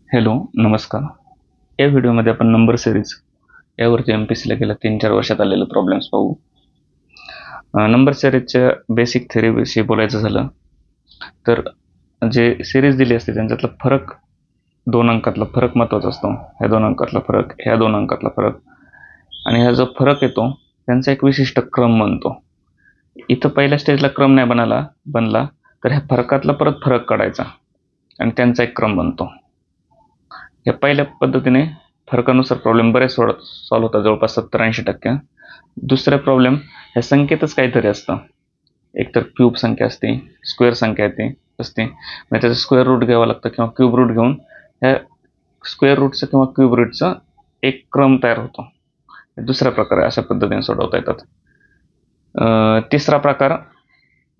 Hello, नमस्कार. या व्हिडिओमध्ये आपण नंबर सिरीज यावरती MPSCला गेल्या 3-4 वर्षात आलेले प्रॉब्लेम्स पाहू. नंबर सिरीजच्या बेसिक थेअरीविषयी बोलायचं झालं तर जे सिरीज दिली असते त्यांच्यातला फरक, 2 अंकातला फरक महत्त्वाचा असतो. ह्या 2 अंकातला फरक, ह्या 2 अंकातला फरक आणि हा जो फरक येतो त्यांचा एक विशिष्ट क्रम बनतो. इथं पहिल्या स्टेजला क्रम नाही बनला तर ह्या फरकातला परत फरक काढायचा आणि त्यांचा एक क्रम बनतो. या पहिल्या पद्धतीने फरकानुसार प्रॉब्लेम बरेच सॉल्व्ह होतात, जवळपास 70-80%. दुसरा प्रॉब्लेम ह्या संख्येतच काहीतरी असतं. एकतर क्यूब संख्या असते, स्क्वेअर संख्या असते, म्हणजे त्याचं स्क्वेअर रूट घ्यावं लागतं किंवा क्यूब रूट घेऊन ह्या स्क्वेअर रूटचं किंवा क्यूब रूटचा एक क्रम तयार होतो. दुसरा प्रकार अशा पद्धतीने सोडवता येतात. तिसरा प्रकार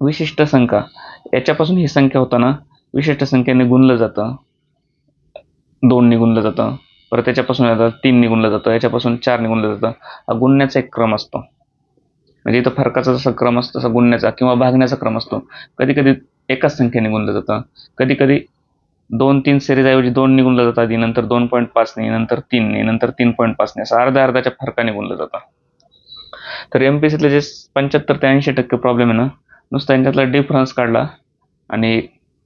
विशिष्ट संख्या, याच्यापासून ही संख्या होताना विशिष्ट संख्येने गुणलं जातं, 2 निघूनलं जातं, परत त्याच्यापासून 3 निघूनलं जातं, याच्यापासून 4 निघूनलं जातं. हा गुणण्याचा एक क्रम असतो. म्हणजे इथं फरकाचा जसा क्रम असतो तसा गुणण्याचा किंवा भागण्याचा क्रम असतो. कधी कधी एकाच संख्येने गुणलं जातं, कधी कधी 2-3 सिरीज ऐवजी 2 गुणलं जातं आधी, नंतर 2.5 ने, नंतर 3 ने, नंतर 3.5 ने, असं अर्ध्या फरकाने गुणलं जातं. तर MPSCतले जे 75 ते 80% प्रॉब्लेम आहे ना, नुसता यांच्यातला डिफरन्स काढला आणि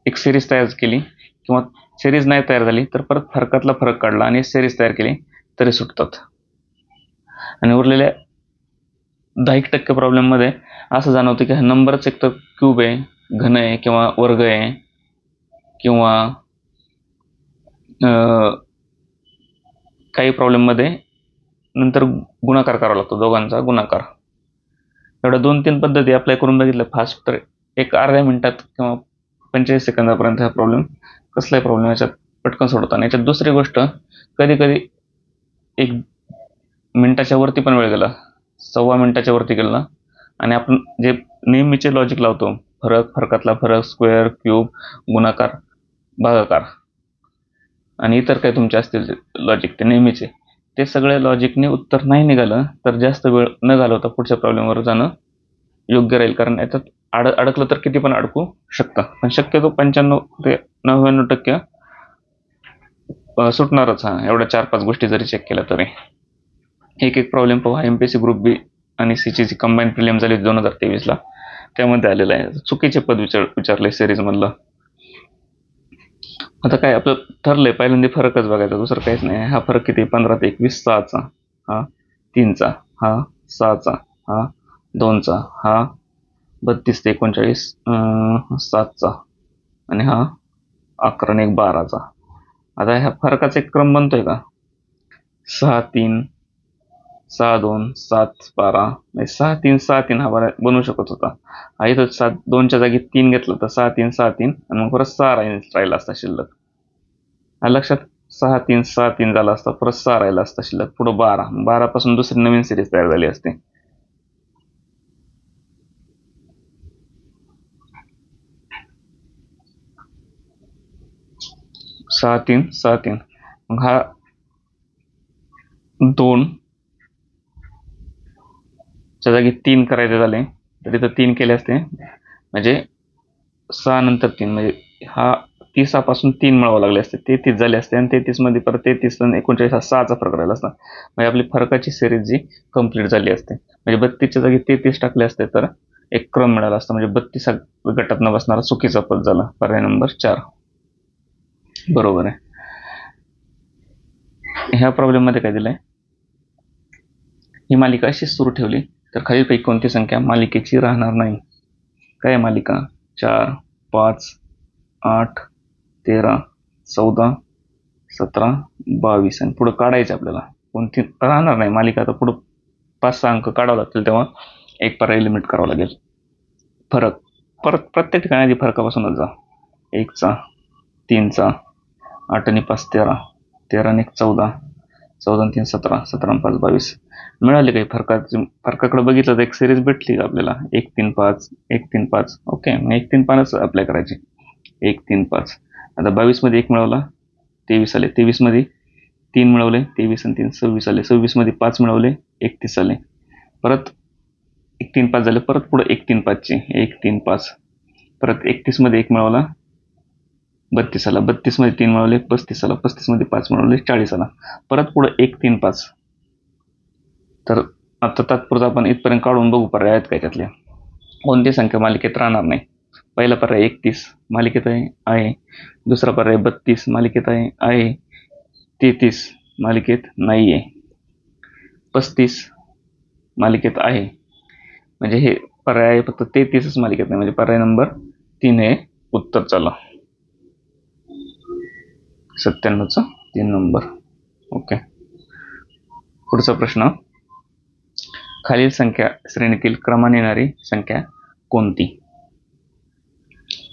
एक सिरीज तयार केली किंवा सिरीज नाही तयार झाली तर परत फरकातला फरक काढला आणि सिरीज तयार केली तरी सुटतात. आणि उरलेल्या 10% प्रॉब्लेममध्ये असं जाणवतं की हा नंबरच एक तर क्यूब आहे, घन आहे किंवा वर्ग आहे किंवा काही प्रॉब्लेममध्ये नंतर गुणाकार करावा लागतो, दोघांचा गुणाकार. एवढ्या 2-3 पद्धती अप्लाय करून बघितलं फास्ट तर एक अर्ध्या मिनिटात किंवा 45 सेकंदापर्यंत हा प्रॉब्लेम, कसलाही प्रॉब्लेम याच्यात पटकन सोडवता. आणि याच्यात दुसरी गोष्ट, कधी कधी 1 मिनिटाच्या वरती पण वेळ गेला, 1.25 मिनिटाच्या वरती गेला आणि आपण जे नेहमीचे लॉजिक लावतो, फरकातला फरक, स्क्वेअर, क्यूब, गुणाकार, भागाकार आणि इतर काही तुमचे असतील लॉजिक ते नेहमीचे, ते सगळ्या लॉजिकने उत्तर नाही निघालं तर जास्त वेळ न घालवता पुढच्या प्रॉब्लेमवर जाणं योग्य राहील. कारण याच्यात अडकलं तर किती पण अडकू शकतं, पण शक्यतो 95 ते 99% सुटणारच. हा एवढ्या 4-5 गोष्टी जरी चेक केल्या तरी. एक प्रॉब्लेम पाहू. MPSC ग्रुप बी आणि सीची जी कंबाईन प्रिलियम झाली 2023ला, त्यामध्ये आलेलं आहे. चुकीचे पद विचारले सिरीज मधलं. आता काय आपलं ठरलंय पहिल्यांदा फरकच बघायचा, दुसरं काहीच नाही. हा फरक किती? 15 ते 21, 6चा, हा 3चा, हा 6चा, हा 2चा, हा 32 ते 39, 7चा आणि हा 11 आणि 1 12चा. आता ह्या फरकाचा एक क्रम बनतोय का? 6-3, 6-2, 7-12, 6-3, 6-3 हा बनवू शकत होता. हा इथं 2च्या जागी 3 घेतलं तर 6-3, 6-3 आणि मग परत 6 राहिला असता शिल्लक. लक्षात, 6-3, 6-3 झाला असता, परत 6 राहिला असता शिल्लक, पुढे 12 पासून दुसरी नवीन सिरीज तयार झाली असते. सहा तीन, मग हा 2 च्या जागी 3 करायचे झाले तर इथं 3 केले असते, म्हणजे 6 नंतर 3, म्हणजे हा 30 पासून 3 मिळवावं लागले असते, 33 झाले असते आणि 33 मध्ये परत 33 आणि 39 हा 6चा फरक राहिला असता. म्हणजे आपली फरकाची सिरीज जी कंप्लीट झाली असते. म्हणजे 32च्या जागी 33 टाकले असते तर एक क्रम मिळाला असता. म्हणजे 32 गटात न बसणारा चुकीचा पद झाला. पर्याय नंबर 4 बरोबर आहे. ह्या प्रॉब्लेम मध्ये काय दिलंय, ही मालिका अशीच सुरू ठेवली तर खालीलपैकी कोणती संख्या मालिकेची राहणार नाही? काय मालिका? 4, 5, 8, 13, 14, 17, 22 आणि पुढे काढायचं आपल्याला. कोणती राहणार नाही मालिका. आता पुढे 5-6 अंक काढावं लागतील, तेव्हा एक पर्याय लिमिट करावं लागेल. फरक परत प्रत्येक ठिकाणी आधी फरकापासूनच जा. 1चा, 3चा, 8 आणि 5 13, 13 आणि 1 14, 14 आणि 3 17, 17 आणि 5 22. मिळाले काही फरकाकडे बघितलं तर एक सिरीज भेटली आपल्याला, 1-3-5, 1-3-5. ओके, 1-3-5 अप्लाय करायची. 1-3-5. आता 22 मध्ये 1 मिळवला, 23 आले. 23 मध्ये 3 मिळवले, 23 आणि 3 26 आले. 26 मध्ये 5 मिळवले, 31 आले. परत 1-3-5 झाले, परत पुढे 1-3-5 चे 1-3-5. परत 31 मध्ये 1 मिळवला, 32 आला, 32 मध्ये 3 मिळवले 35 आला, 35 मध्ये 5 मिळवले 40 आला. परत पुढे 1 3 5. तर आता तात्पुरता आपण इथपर्यंत काढून बघू पर्याय आहेत काय त्यातले. कोणती संख्या मालिकेत राहणार नाही. पहिला पर्याय 31 मालिकेत आहे. दुसरा पर्याय 32 मालिकेत आहे. 33 मालिकेत नाही आहे. 35 मालिकेत आहे. म्हणजे हे पर्याय फक्त 33च मालिकेत नाही, म्हणजे पर्याय नंबर 3 हे उत्तर चालू. 97चा 3 नंबर. ओके. पुढचा प्रश्न, खालील संख्या श्रेणीतील क्रमाने येणारी संख्या कोणती?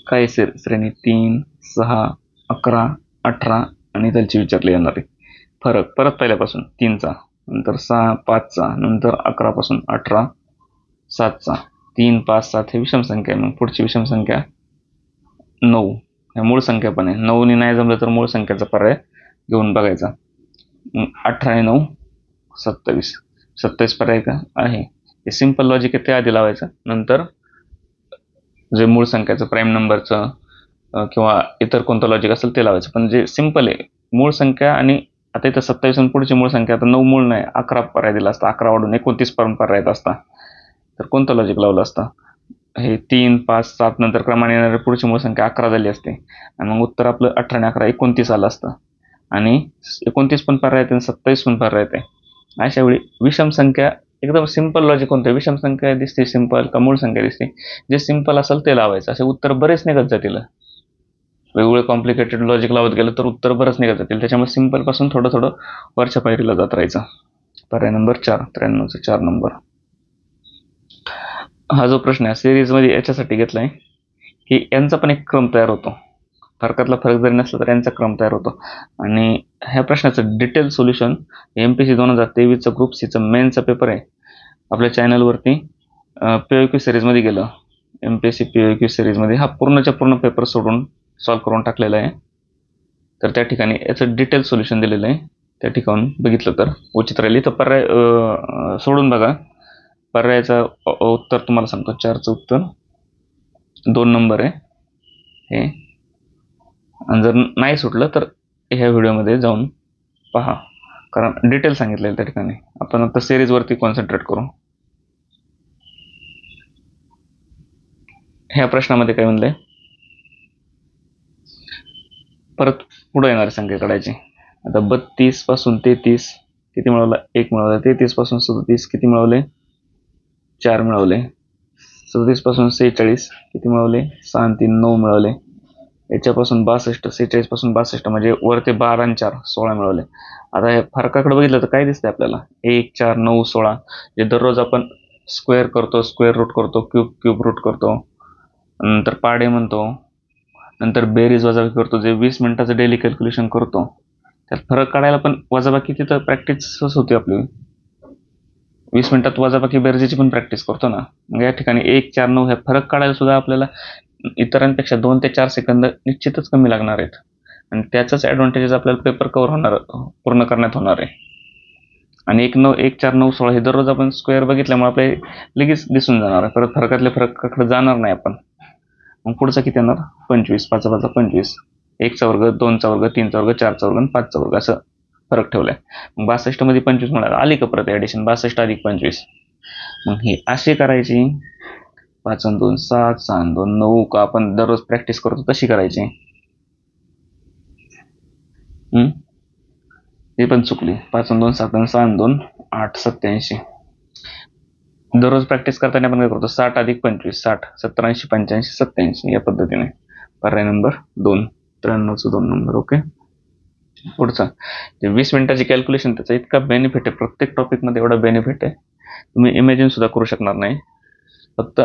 काय श्रेणी? 3, 6, 11, 18 आणि त्याची विचारले येणारे फरक. परत पहिल्यापासून 3चा, नंतर 6, 5चा, नंतर 11 पासून 18, 7चा. 3, 5, 7 हे विषम संख्या आहे. मग पुढची विषम संख्या 9 हे मूळ संख्या पण आहे. 9 ने नाही जमलं तर मूळ संख्याचा पर्याय घेऊन बघायचा. 18 आणि 9 27. 27 पर्याय का आहे. हे सिंपल लॉजिक आहे, ते आधी लावायचं. नंतर जे मूळ संख्याचं प्राईम नंबरचं किंवा इतर कोणतं लॉजिक असेल ते लावायचं. पण जे सिंपल आहे मूळ संख्या, आणि आता इथं 27 आणि पुढची मूळ संख्या, आता 9 मूळ नाही 11 पर्याय दिला असता. 11 वाढून 29 पर्यंत पर्याय येत असता, तर कोणतं लॉजिक लावलं असतं? हे 3, 5, 7 नंतर क्रमाने येणारी पुढची मूळ संख्या 11 झाली असते, आणि मग उत्तर आपलं 18 आणि 11 29 आलं असतं. आणि 29 पण पर्याय येते आणि 27 पण पर्याय येते. अशा वेळी विषम संख्या एकदम सिंपल लॉजिक कोणतं? विषम संख्या दिसते सिंपल का मूळ संख्या दिसते? जे सिंपल असेल ते लावायचं. असे उत्तर बरेच निघत जातील. वेगवेगळे कॉम्प्लिकेटेड लॉजिक लावत गेलं तर उत्तर बरंच निघत जातील. त्याच्यामुळे सिंपल पासून थोडं थोडं वरच्या पायरीला जात राहायचं. पर्याय नंबर 4, 93चा 4 नंबर. हा जो प्रश्न आहे सिरीजमध्ये याच्यासाठी घेतलाय की यांचा पण एक क्रम तयार होतो. फरकातला फरक जरी नसला तर यांचा क्रम तयार होतो. आणि ह्या प्रश्नाचं डिटेल सोल्युशन MPSC 2023चं ग्रुप सीचं मेनचा पेपर आहे आपल्या चॅनलवरती POQ सिरीजमध्ये गेलं. MPSC POQ सिरीजमध्ये हा पूर्णच्या पूर्ण पेपर सोडून सॉल्व्ह करून टाकलेला आहे. तर त्या ठिकाणी याचं डिटेल सोल्युशन दिलेलं आहे. त्या ठिकाणी बघितलं तर उचित राहील. तर पर्याय सोडून बघा. पर्यायाचं उत्तर तुम्हाला सांगतो. 4चं उत्तर 2 नंबर आहे हे. आणि जर नाही सुटलं तर ह्या व्हिडिओमध्ये जाऊन पहा, कारण डिटेल सांगितलेलं त्या ठिकाणी. आपण आता सिरीजवरती कॉन्सन्ट्रेट करू. ह्या प्रश्नामध्ये काय म्हणलंय, परत पुढे येणारी संख्या काढायची. आता 32 पासून 33 किती मिळवलं? 1 मिळवलं. 33 पासून 37 किती मिळवले? 4 मिळवले. 37 पासून 46 किती मिळवले? 6 आणि 3 9 मिळवले. याच्यापासून 62, 46 पासून 62 म्हणजे वरती 12 आणि 4 16 मिळवले. आता हे फरकाकडे बघितलं तर काय दिसतंय आपल्याला? 1 4 9 16. जे दररोज आपण स्क्वेअर करतो, स्क्वेअर रूट करतो, क्यूब रूट करतो, नंतर पाडे म्हणतो, नंतर बेरीज वजाबाकी करतो, जे 20 मिनिटाचं डेली कॅल्क्युलेशन करतो. त्यात फरक काढायला पण वजाबाकी तिथं प्रॅक्टिसच होती आपली. 20 मिनिटात वजाबाकी बेरजेची पण प्रॅक्टिस करतो ना. मग या ठिकाणी 1 4 9 ह्या फरक काढायला सुद्धा आपल्याला इतरांपेक्षा 2 ते 4 सेकंद निश्चितच कमी लागणार आहेत. आणि त्याचाच ॲडव्हान्टेजेस आपल्याला पेपर कव्हर होणार, पूर्ण करण्यात होणार आहे. आणि 1 4 9 16 हे दररोज आपण स्क्वेअर बघितल्यामुळे आपल्याला लगेच दिसून जाणार आहे. परत फरकातल्या फरकाकडे जाणार नाही आपण. मग पुढचा किती येणार? 25. 5 5 25. 1चा वर्ग, 2चा वर्ग, 3चा वर्ग, 4चा वर्ग आणि 5चा वर्ग असं फरक ठेवलाय. मग 62 मध्ये 25 मिळाला. आली का परत ॲडिशन? 62 अधिक 25. मग ही अशी करायची. 5 आणि 2 7, 6 आणि 2 9 का आपण दररोज प्रॅक्टिस करतो तशी करायची. हे पण चुकली. 5 आणि 2 7 आणि 6 आणि 2 8 87. दररोज प्रॅक्टिस करताना आपण काय करतो? 60 अधिक 25 60 70 80 85 87 या पद्धतीने. पर्याय नंबर 2, 93चं 2 नंबर. ओके. पुढचा 20 मिनिटाची कॅल्क्युलेशन, त्याचा इतका बेनिफिट आहे. प्रत्येक टॉपिकमध्ये एवढा बेनिफिट आहे तुम्ही इमॅजिन सुद्धा करू शकणार नाही. फक्त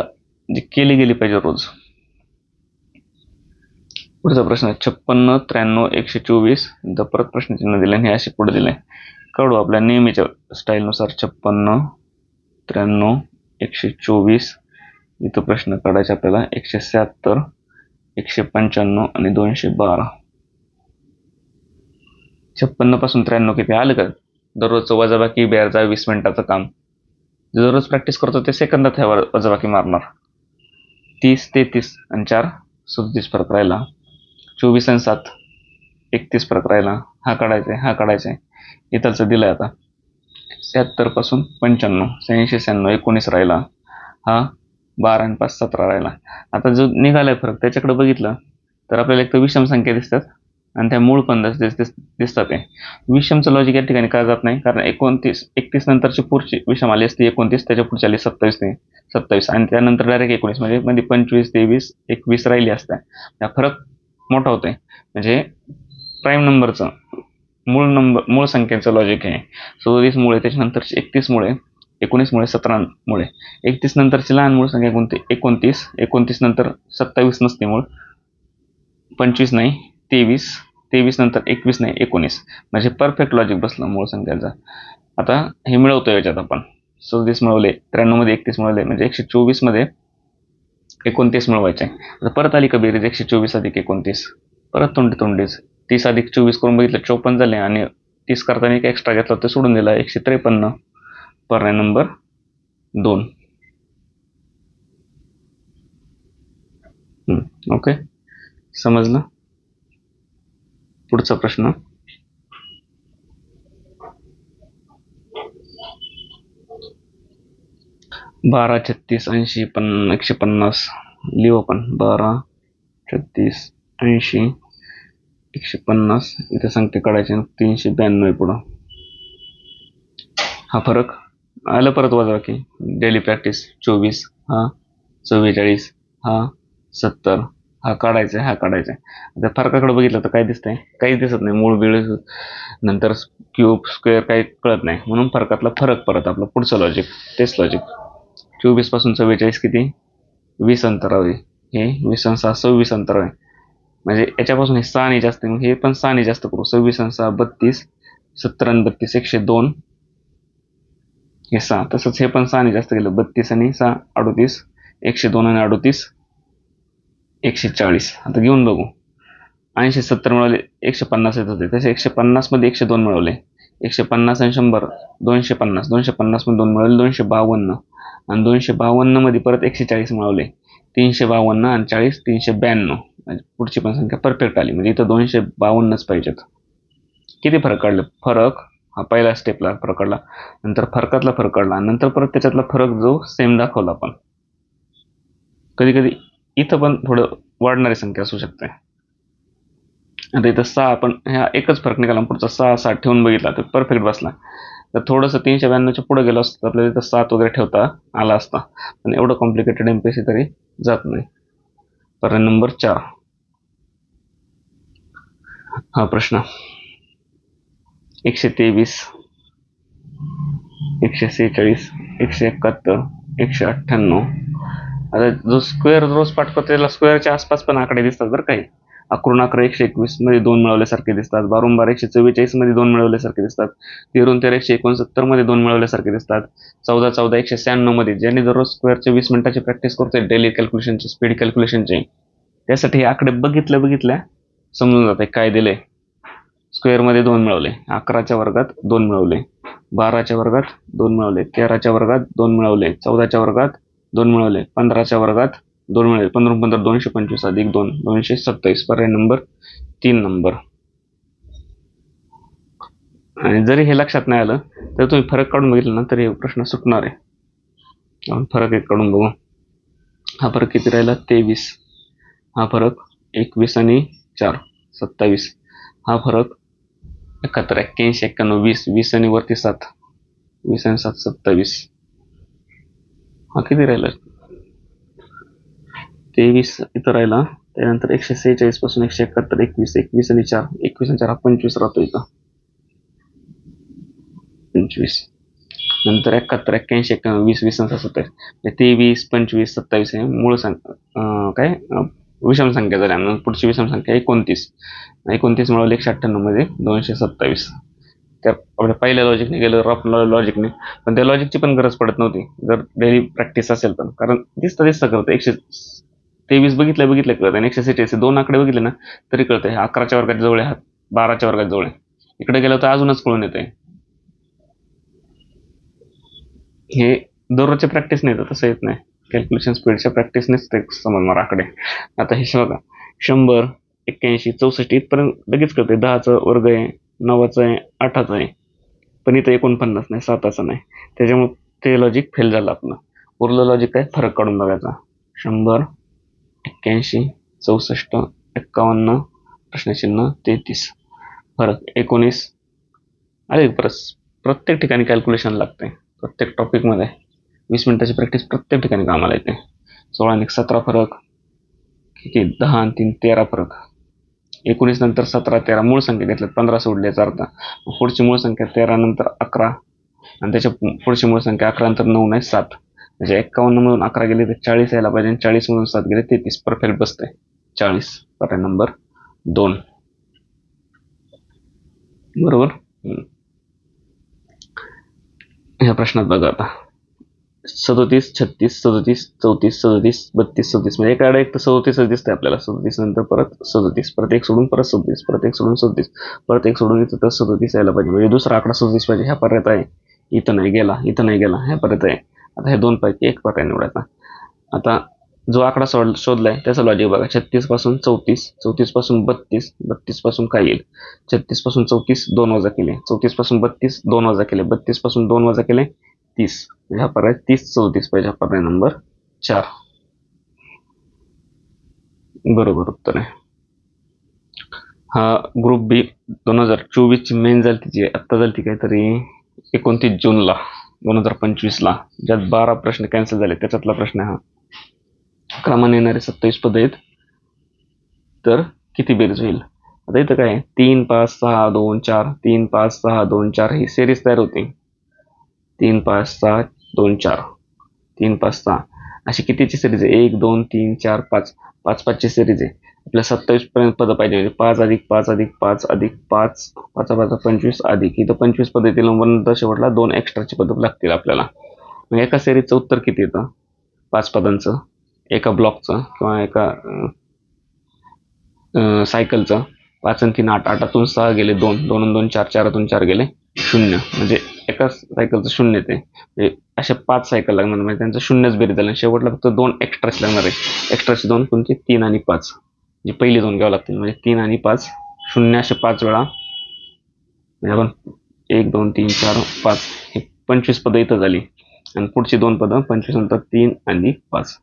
जी केली गेली पाहिजे रोज. पुढचा प्रश्न आहे 56 93 124. परत प्रश्नचिन्ह दिले आणि हे असे पुढे दिले. काढू आपल्या नेहमीच्या स्टाईलनुसार. 56 93 124. इथं प्रश्न काढायचे आपल्याला 176 195 आणि 212. 56 पासून 93 किती आलं का? दररोजचं वजाबाकी बेरजा 20 मिनिटाचं काम. दररोज प्रॅक्टिस करतो ते सेकंदात ह्यावर वजाबाकी मारणार. 30 33 आणि 4 37 फरक राहिला. 24 आणि 7 31 फरक राहिला. हा काढायचा आहे, हा काढायचा आहे. इथलचं दिलंय आता 76 पासून 95, 86 96 19 राहिला. हा 12 आणि 5 17 राहिला. आता जो निघालाय फरक त्याच्याकडे बघितलं तर आपल्याला एक तर विषम संख्या दिसतात आणि त्या मूळ पण दिसतात आहे. विषमचं लॉजिक या ठिकाणी का जात नाही, कारण 31 नंतरची पुढची विषम आली असती 29, त्याच्या पुढची आली 27 आणि त्यानंतर डायरेक्ट 19, म्हणजे मध्ये 25 23 21 राहिली असत्या. त्या फरक मोठा होतोय. म्हणजे प्राईम नंबरचं मूळ संख्येचं लॉजिक आहे. 37 मुळे, त्याच्यानंतरची 31 मुळे, 19 मुळे, 17 मुळे. 31 नंतरची लहान मूळ संख्या कोणती? 29. 29 नंतर 27 नसते मूळ, 25 नाही 23, 23 नंतर 21 नाही 19. म्हणजे परफेक्ट लॉजिक बसलं मूळ संख्याचं. आता हे मिळवतोय याच्यात आपण 37 मिळवले, 93 मध्ये 31 मिळवले, म्हणजे 124 मध्ये 29 मिळवायचे. आता परत आली का बेरीज 124 अधिक 29, परत तोंडीच 30 अधिक 24 करून बघितलं 54 झाले, आणि 30 करताना एक एक्स्ट्रा घेतला ते सोडून दिला 153. पर्याय नंबर 2. ओके, समजलं. पुढचा प्रश्न. बारा 36 80 150 लिहू आपण. 12 36 80 150, इथे संख्या काढायची 392 पुढं. हा फरक आलं परत वजा की डेली प्रॅक्टिस 24, हा 44, हा 70, हा काढायचा आहे, हा काढायचा आहे. आता फरकाकडे बघितलं तर काय दिसतंय? काहीच दिसत नाही. मूळ बीळ नंतर क्यूब स्क्वेअर काही कळत नाही, म्हणून फरकातला फरक परत आपलं पुढचं लॉजिक तेच लॉजिक. 24 पासून 44 किती? 20 अंतरावे. हे 20 आणि 6 26 अंतरावे. म्हणजे याच्यापासून हे 6 आणि जास्त, हे पण 6 आणि जास्त करू. 26 आणि 6 32, 70 आणि 32 102, हे 6. तसंच हे पण 6 आणि जास्त गेलं. 32 आणि 6 38, 102 आणि 38 140. आता घेऊन बघू. 80 70 मिळवले 150 येत होते, तसे 150 मध्ये 102 मिळवले. 150 आणि 100 250, 250 मध्ये 2 मिळवले 252, आणि 252 मध्ये परत 140 मिळवले. 352 आणि 40 392. म्हणजे पुढची पण संख्या परफेक्ट आली. म्हणजे इथं 252च पाहिजेत. किती फरक काढले? फरक हा पहिला स्टेपला फरक काढला, नंतर फरकातला फरक काढला, नंतर परत त्याच्यातला फरक जो सेम दाखवला आपण. कधी कधी इथं पण थोडं वाढणारी संख्या असू शकते. आता इथं 6 आपण ह्या एकच फरक निघाला, पुढचा 6 7 ठेवून बघितला तर परफेक्ट बसला. तर थोडंसं 392च्या पुढे गेलो असतं आपल्याला इथं 7 वगैरे ठेवता आला असता, पण एवढं कॉम्प्लिकेटेड एमपीएससी तरी जात नाही. पर्याय नंबर 4. हा प्रश्न 123 146 171 198. आता जो स्क्वेअर रोज पाठ करतो त्याला स्क्वेअरच्या आसपास पण आकडे दिसतात बरं. काही 11 11 121 मध्ये 2 मिळवल्यासारखे दिसतात. 12 12 144 मध्ये 2 मिळवल्यासारखे दिसतात. 13 13 169 मध्ये 2 मिळवल्यासारखे दिसतात. 14 14 196 मध्ये. ज्यांनी दररोज स्क्वेअरचे 20 मिनिटाची प्रॅक्टिस करतोय डेली कॅल्क्युलेशनची, स्पीड कॅल्क्युलेशनची, त्यासाठी हे आकडे बघितल्या समजून जाते काय दिले. स्क्वेअरमध्ये 2 मिळवले, 11च्या वर्गात 2 मिळवले, 12च्या वर्गात 2 मिळवले, 13च्या वर्गात 2 मिळवले, 14च्या वर्गात 2 मिळवले, 15च्या वर्गात 2 मिळवले, 15 15 225 अधिक 2 227. पर्याय नंबर 3. आणि जरी हे लक्षात नाही आलं तर तुम्ही फरक काढून बघितलं ना तरी प्रश्न सुटणार आहे. आपण फरक एक काढून बघू. हा फरक किती राहिला? 23. हा फरक 21 आणि 4 27. हा फरक 71 81 91 20 20 आणि वरती 7 20 आणि 7 27. हा किती राहिला? 23 इथं राहिला. त्यानंतर 146 पासून 171 21 21 आणि 4 21 आणि 4 हा 25 राहतो इथं 25. नंतर 71 81 91 20 20 आणि 27. 23 25 27 हे मूळ संख्या काय विषम संख्या झाल्या. पुढची विषम संख्या 29. 29 मिळवले 198 मध्ये 227. त्या आपल्या पहिल्या लॉजिकने गेलं, रफ लॉजिकने, पण त्या लॉजिकची पण गरज पडत नव्हती जर डेली प्रॅक्टिस असेल तर, कारण दिसतं करतं. 123 बघितलं कळत, आणि 146 2 आकडे बघितले ना तरी कळतंय. 11च्या वर्गात जवळ आहे, 12च्या वर्गात जवळ आहे. इकडे गेलं तर अजूनच कळून येतंय. हे दररोजच्या प्रॅक्टिस नाही तर तसं येत नाही. कॅल्क्युलेशन स्पीडच्या प्रॅक्टिसनेच ते समजणार आकडे. आता हे बघा 100 81 64 इथपर्यंत लगेच कळते 10चा वर्ग आहे 9चा आहे 8चा आहे, पण इथं 49 नाही 7चा नाही, त्याच्यामुळे ते लॉजिक फेल झालं आपलं. उरलं लॉजिक काय, फरक काढून बघायचा. 100 81 64 51 प्रश्नचिन्ह 33 फरक 19 आले. प्रत्येक ठिकाणी कॅल्क्युलेशन लागते. प्रत्येक टॉपिकमध्ये 20 मिनिटाची प्रॅक्टिस प्रत्येक ठिकाणी कामाला येते. 16 आणि 17 फरक किती, 10 आणि 3 13 फरक. 19 नंतर 17 13 मूळ संख्या घेतल्यात, 15 सोडल्याचा अर्थ. पुढची मूळ संख्या 13 नंतर 11 आणि त्याच्या पुढची मूळ संख्या 11 नंतर 9 नाही 7, म्हणजे 51 मधून 11 गेले तर 40 यायला पाहिजे, आणि 40 मधून 7 गेले 33. परफेक्ट बसते 40. पर्याय नंबर 2 बरोबर. ह्या प्रश्नात बघा आता 37 36 37 34 37 32 37, म्हणजे एका एक तर 37 दिसतंय आपल्याला. 37 नंतर परत 37, परत एक सोडून परत 37, परत एक सोडून 37, परत एक सोडून इथं तर 37 यायला पाहिजे, म्हणजे दुसरा आकडा 37 पाहिजे. ह्या पर्यायात आहे, इथं नाही गेला, इथं नाही गेला, ह्या पर्यायात आहे. आता हे दोन पैकी एक पर्याय निवडायचा. आता जो आकडा शोधलाय त्याचा लॉजिक बघा. 36 पासून 34, 34 पासून 32, 32 पासून काय येईल, 36 पासून 34 2 वजा केले, 34 पासून 32 2 वजा केले, 32 पासून 2 वजा केले 30. ह्या पर्याय 30 34 पाहिजे. हा पर्याय नंबर 4 बरोबर उत्तर आहे. हा ग्रुप बी 2024 ची मेन झाली, तिची आत्ता झाली ती काहीतरी 29 जूनला 2025ला, ज्यात 12 प्रश्न कॅन्सल झाले. त्याच्यातला प्रश्न हा. क्रमाने येणारे 27 पद आहेत, तर किती बेरीज होईल. आता इथं काय 3 5 6 2 4 3 5 6 2 4 ही सिरीज तयार होते. 3 5 6 2 4 3 5 6 अशी कितीची सिरीज आहे, 1 2 3 4 5 5 5 ची सिरीज आहे. आपल्या 27 पर्यंत पद पाहिजे, म्हणजे 5 अधिक 5 अधिक 5 अधिक 5 5 5 25 अधिक इथं 25 पद येतील. नंतर शेवटला 2 एक्स्ट्राची पद लागतील आपल्याला. म्हणजे एका सिरीजचं उत्तर किती येतं 5 पदांचं, एका ब्लॉकचं किंवा एका सायकलचं. 5 आणि 3 8, 8तून 6 गेले 2, 2 आणि 2 4, 4तून 4 गेले 0, म्हणजे एका सायकलचं 0 येते. म्हणजे अशा 5 सायकल लागणार, म्हणजे त्यांचं 0च बेरीज झालं. शेवटला फक्त 2 एक्स्ट्राची लागणार आहे. एक्स्ट्राची 2 कोणती, 3 आणि 5, जी पहिली 2 घ्यावं लागतील. म्हणजे 3 आणि 5 0 असे 5 वेळा, म्हणजे आपण 1 2 3 4 5 हे 25 पदं इथं झाली, आणि पुढची 2 पदं 25 नंतर 3 आणि 5,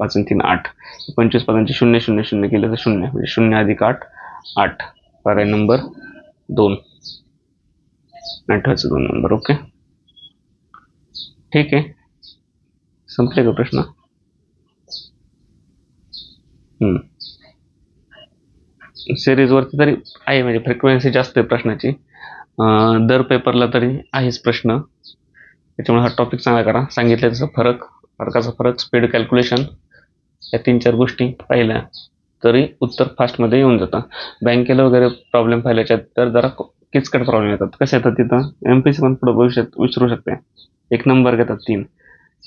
5 आणि 3 8, 25 पदांची 0 0 0 केलं तर 0, म्हणजे 0 अधिक 8 8. पर्याय नंबर 2 8चा 2 नंबर. ओके ठीक आहे, संपले का प्रश्न. सिरीजवरती तरी आहे, म्हणजे फ्रिक्वेन्सी जास्त आहे प्रश्नाची. दर पेपरला तरी आहेच प्रश्न, त्याच्यामुळे हा टॉपिक चांगला करा. सांगितलं त्याचा फरकाचा फरक, स्पीड कॅल्क्युलेशन, या 3-4 गोष्टी पाहिल्या तरी उत्तर फास्टमध्ये येऊन जातं. बँकेला वगैरे प्रॉब्लेम पाहिल्याच्या तर जरा किचकट प्रॉब्लेम येतात. कसे येतात तिथं, MPC पण पुढे भविष्यात विचारू शकते. एक नंबर घेतात 3,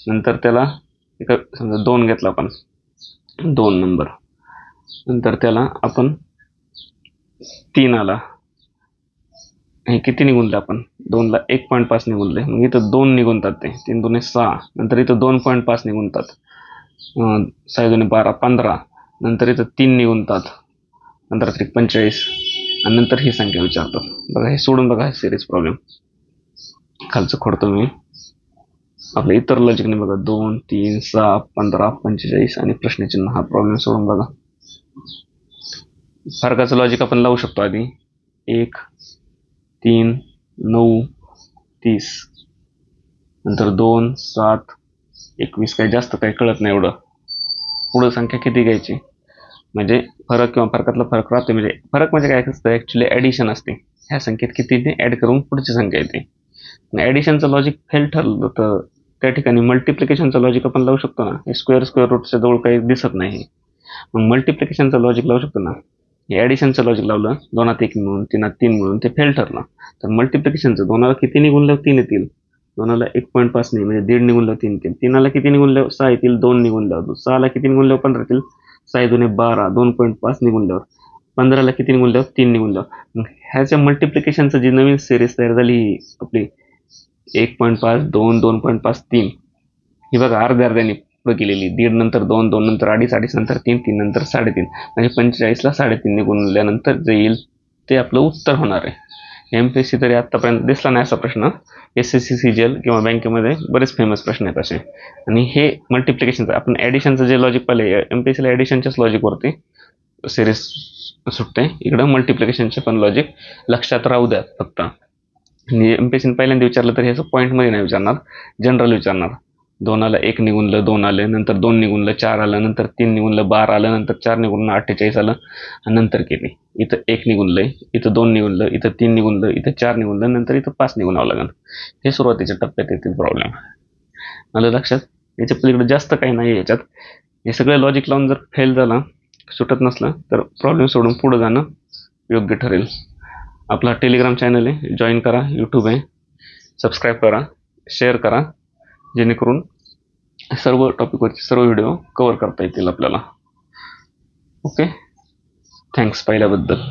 नंतर त्याला एक समजा 2 घेतला आपण, 2 नंबर, नंतर त्याला आपण 3 आला, हे किती निघूनले आपण 2ला 1.5 निघूनले, मग इथं 2 निघूनतात, ते 3 2 6, नंतर इथं 2.5 निघूनतात, 6 2 12 15, नंतर इथं 3 निघूनतात, नंतर 45, आणि नंतर ही संख्या विचारतात. बघा हे सोडून बघा सिरीज प्रॉब्लेम खालचं खोडतो मी. आपल्या इतर लॉजिकने बघा 2 3 6 15 45 आणि प्रश्नचिन्ह, हा प्रॉब्लेम सोडून बघा. फरकाचं लॉजिक आपण लावू शकतो आधी. 1 3 9 30, नंतर 2 7 21, काही जास्त काही कळत नाही एवढं. पुढं संख्या किती घ्यायची, म्हणजे फरक किंवा फरकातला फरक राहते. म्हणजे फरक म्हणजे काय असतं, ॲक्च्युली ॲडिशन असते. ह्या संख्येत किती ॲड करून पुढची संख्या येते. ॲडिशनचं लॉजिक फेल ठरलं तर त्या ठिकाणी मल्टिप्लिकेशनचं लॉजिक आपण लावू शकतो ना. हे स्क्वेअर रूटच्या जवळ काही दिसत नाही, मग मल्टिप्लिकेशनचं लॉजिक लावू शकतो ना. हे ॲडिशनचं लॉजिक लावलं, 2त 1 मिळून 3त 3 मिळून ते फेल ठरलं. तर मल्टिप्लिकेशनचं 2ला किती निघूनल्यावर 3 येतील, 2ला 1.5 नाही, म्हणजे 1.5 निघूनल्यावर 3 येतील. 3ला किती निघूनल्यावर 6 येतील, 2 निघूनल्यावर, 6ला किती निघूनल्यावर 15 येतील, 6 2 12, 2.5 निघूनल्यावर, 15ला किती निघूनल्यावर 3 निघूनल्यावर. मग ह्याच्या मल्टिप्लिकेशनचं जी नवीन सिरीज तयार झाली आपली 1.5 2 2.5 3, ही बघा अर्ध्या अर्ध्याने पुढे केलेली. 1.5 नंतर 2, 2 नंतर 2.5, 2.5 नंतर 3, 3 नंतर 3.5, म्हणजे 45ला 3.5 गुणल्यानंतर जे येईल ते आपलं उत्तर होणार आहे. MPSC तरी आतापर्यंत दिसला नाही असा प्रश्न. SSC CGL किंवा बँकेमध्ये बरेच फेमस प्रश्न आहेत असे. आणि हे मल्टिप्लिकेशनचं आपण ॲडिशनचं जे लॉजिक पाहिले, MPSCला ॲडिशनच्याच लॉजिकवरती सिरीज सुटते. इकडं मल्टिप्लिकेशनचे पण लॉजिक लक्षात राहू द्या फक्त. आणि MPSCने पहिल्यांदा विचारलं तर ह्याचं पॉईंटमध्ये नाही विचारणार, जनरल विचारणार. 2 आलं 1 निघूनलं 2 आलं, नंतर 2 निघूनलं 4 आलं, नंतर 3 निघूनलं 12 आलं, नंतर 4 निघून 48 आलं, आणि नंतर केली. इथं 1 निघूनलंय, इथं 2 निघूनलं, इथं 3 निघूनलं, इथं 4 निघूनलं, नंतर इथं 5 निघूनावं लागेल. हे सुरुवातीच्या टप्प्यात येतील प्रॉब्लेम. मला लक्षात. याच्या पलीकडे जास्त काही नाही याच्यात. हे सगळं लॉजिक लावून जर फेल झाला, सुटत नसलं, तर प्रॉब्लेम सोडून पुढं जाणं योग्य ठरेल. आपला टेलिग्राम चॅनल आहे, जॉईन करा. यूट्यूब आहे, सबस्क्राईब करा, शेअर करा, जेणेकरून सर्व टॉपिकवरचे सर्व व्हिडिओ कव्हर करता येतील आपल्याला. ओके, थँक्स पाहिल्याबद्दल.